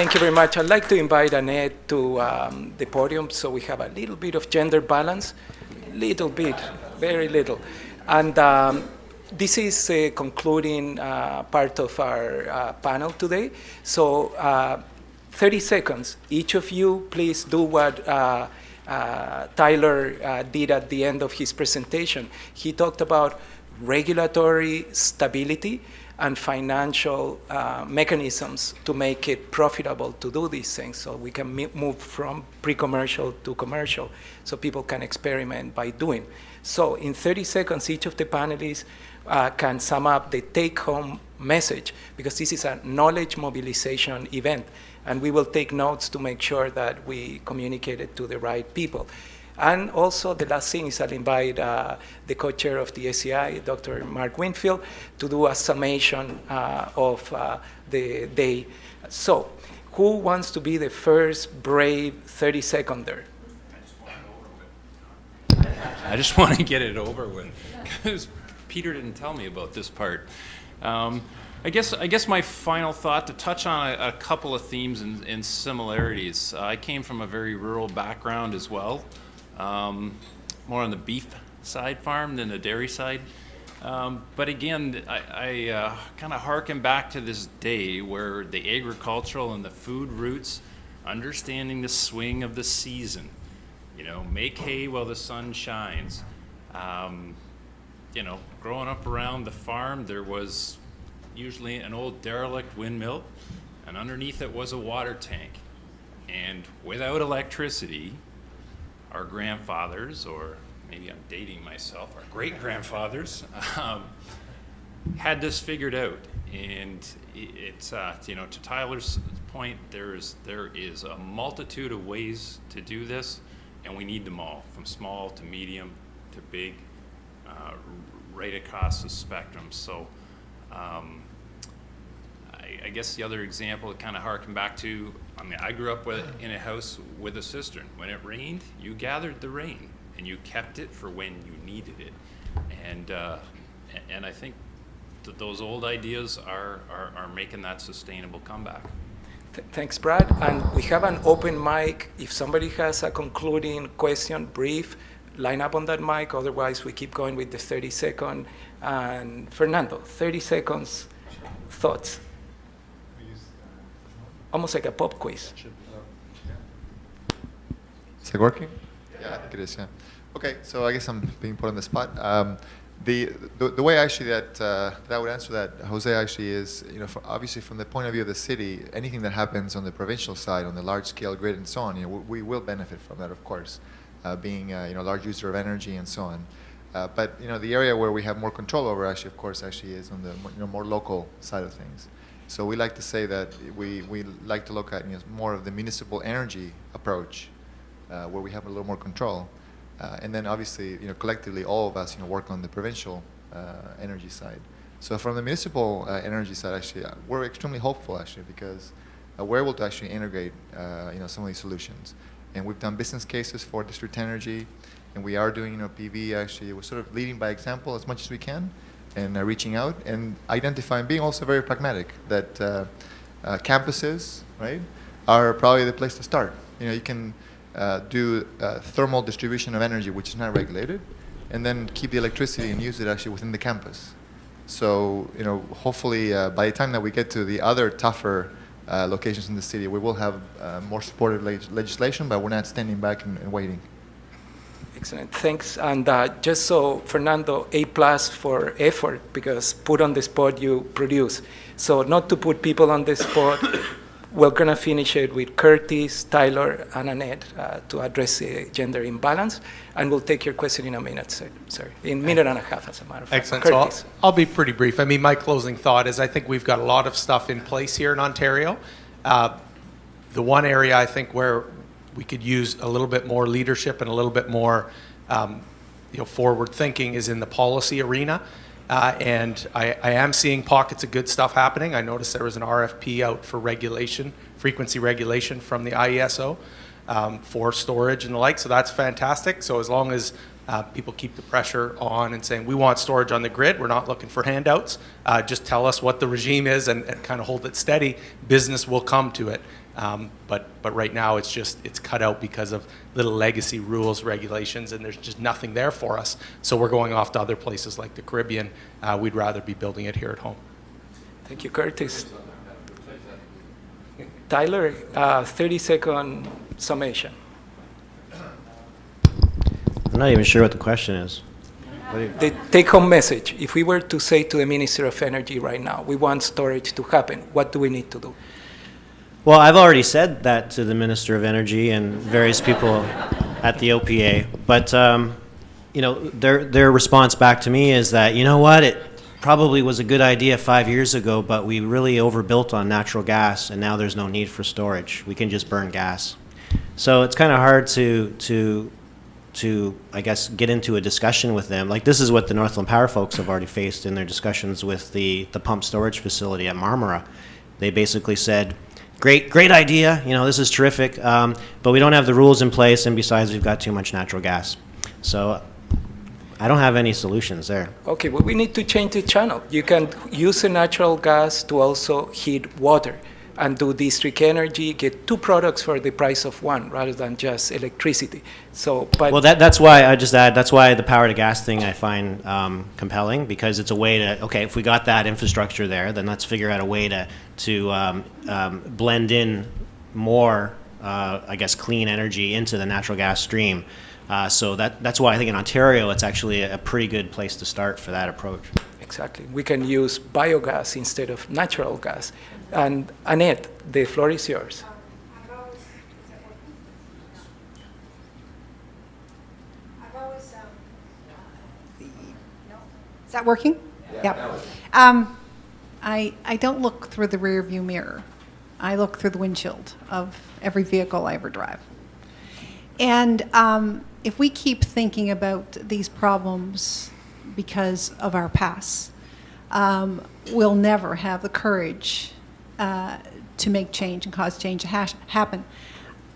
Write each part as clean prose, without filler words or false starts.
Thank you very much. I'd like to invite Annette to the podium so we have a little bit of gender balance. Little bit, very little. And this is a concluding part of our panel today. So 30 seconds. Each of you, please do what Tyler did at the end of his presentation. He talked about regulatory stability and financial mechanisms to make it profitable to do these things, so we can move from pre-commercial to commercial, so people can experiment by doing. So in 30 seconds, each of the panelists can sum up the take-home message, because this is a knowledge mobilization event, and we will take notes to make sure that we communicate it to the right people. And also, the last thing is I'll invite the co-chair of the SEI, Dr. Mark Winfield, to do a summation of the day. So, who wants to be the first brave 30-seconder? I just want to get it over with, because Peter didn't tell me about this part. I guess my final thought, to touch on a couple of themes and similarities. I came from a very rural background as well. More on the beef side farm than the dairy side. But again, I kind of harken back to this day where the agricultural and the food roots, understanding the swing of the season, make hay while the sun shines. Growing up around the farm, there was usually an old derelict windmill, and underneath it was a water tank. And without electricity, our grandfathers, or maybe I'm dating myself, our great-grandfathers, had this figured out. And it's, to Tyler's point, there is a multitude of ways to do this, and we need them all, from small to medium to big, right across the spectrum. So I guess the other example, kind of harken back to, I grew up in a house with a cistern. When it rained, you gathered the rain and you kept it for when you needed it. And I think that those old ideas are making that sustainable comeback. Thanks, Brad. And we have an open mic. If somebody has a concluding question, brief, line up on that mic. Otherwise, we keep going with the 30-second. And Fernando, 30 seconds, thoughts. Almost like a pop quiz. Is it working? Yeah, I think it is, yeah. Okay, so I guess I'm being put on the spot. The way actually that I would answer that, Jose, actually is, obviously from the point of view of the city, anything that happens on the provincial side, on the large-scale grid and so on, we will benefit from that, of course, being a large user of energy and so on. But the area where we have more control over, actually, of course, actually is on the more local side of things. So we like to say that we like to look at more of the municipal energy approach, where we have a little more control, and then obviously collectively all of us work on the provincial energy side. So from the municipal energy side, actually, we're extremely hopeful actually, because we're able to actually integrate some of these solutions, and we've done business cases for district energy, and we are doing PV. Actually, we're sort of leading by example as much as we can, and reaching out and identifying, being also very pragmatic, that campuses, right, are probably the place to start. You can do thermal distribution of energy, which is not regulated, and then keep the electricity and use it actually within the campus. So, hopefully by the time that we get to the other tougher locations in the city, we will have more supportive legislation, but we're not standing back and waiting. Excellent, thanks. And just so, Fernando, A+ for effort, because put on the spot you produce. So not to put people on the spot, we're gonna finish it with Curtis, Tyler, and Annette to address the gender imbalance. And we'll take your question in a minute, sorry, in a minute and a half, as a matter of fact. Excellent. Curtis. So I'll be pretty brief. My closing thought is I think we've got a lot of stuff in place here in Ontario. The one area I think where we could use a little bit more leadership and a little bit more forward thinking is in the policy arena. And I am seeing pockets of good stuff happening. I noticed there was an RFP out for regulation, frequency regulation from the IESO for storage and the like, so that's fantastic. So as long as people keep the pressure on and saying, we want storage on the grid, we're not looking for handouts, just tell us what the regime is and kind of hold it steady, business will come to it. But right now it's cut out because of little legacy rules, regulations, and there's just nothing there for us. So we're going off to other places like the Caribbean. We'd rather be building it here at home. Thank you, Curtis. Tyler, 30-second summation. I'm not even sure what the question is. The take-home message. If we were to say to the Minister of Energy right now, we want storage to happen, what do we need to do? Well, I've already said that to the Minister of Energy and various people at the OPA, but you know, their response back to me is that, you know what, it probably was a good idea 5 years ago, but we really overbuilt on natural gas, and now there's no need for storage. We can just burn gas. So it's kind of hard to I guess get into a discussion with them. Like, this is what the Northland Power folks have already faced in their discussions with the pump storage facility at Marmara. They basically said, great idea, you know, this is terrific, but we don't have the rules in place, and besides, we've got too much natural gas. So I don't have any solutions there. Okay, well, we need to change the channel. You can use the natural gas to also heat water and do district energy, get two products for the price of one rather than just electricity. So, but well, that's why I just add, that's why the power to gas thing I find compelling, because it's a way to, okay, if we got that infrastructure there, then let's figure out a way to blend in more, I guess, clean energy into the natural gas stream. So that's why I think in Ontario it's actually a pretty good place to start for that approach. exactly, we can use biogas instead of natural gas. And Annette, the floor is yours. Is that working? Yeah. I don't look through the rear view mirror. I look through the windshield of every vehicle I ever drive. And if we keep thinking about these problems because of our past, we'll never have the courage to make change and cause change to happen.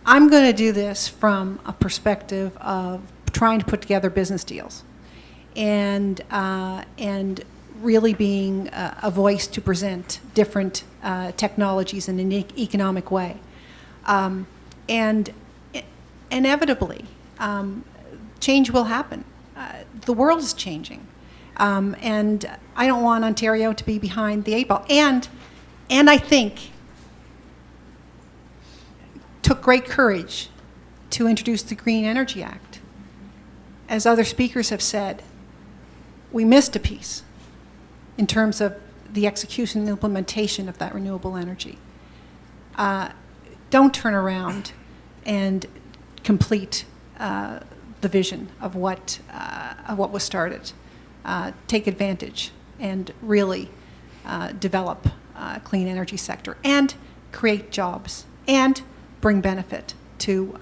I'm going to do this from a perspective of trying to put together business deals and really being a voice to present different technologies in an economic way. And inevitably, change will happen. The world is changing. And I don't want Ontario to be behind the eight ball. And I think took great courage to introduce the Green Energy Act. As other speakers have said, we missed a piece in terms of the execution and implementation of that renewable energy. Don't turn around and complete the vision of what was started. Take advantage and really develop a clean energy sector and create jobs and bring benefit to,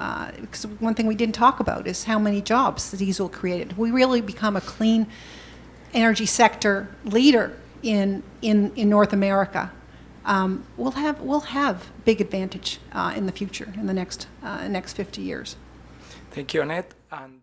because one thing we didn't talk about is how many jobs the diesel created. We really become a clean energy sector leader in North America. We'll have big advantage in the future, in the next 50 years. Thank you, Annette. And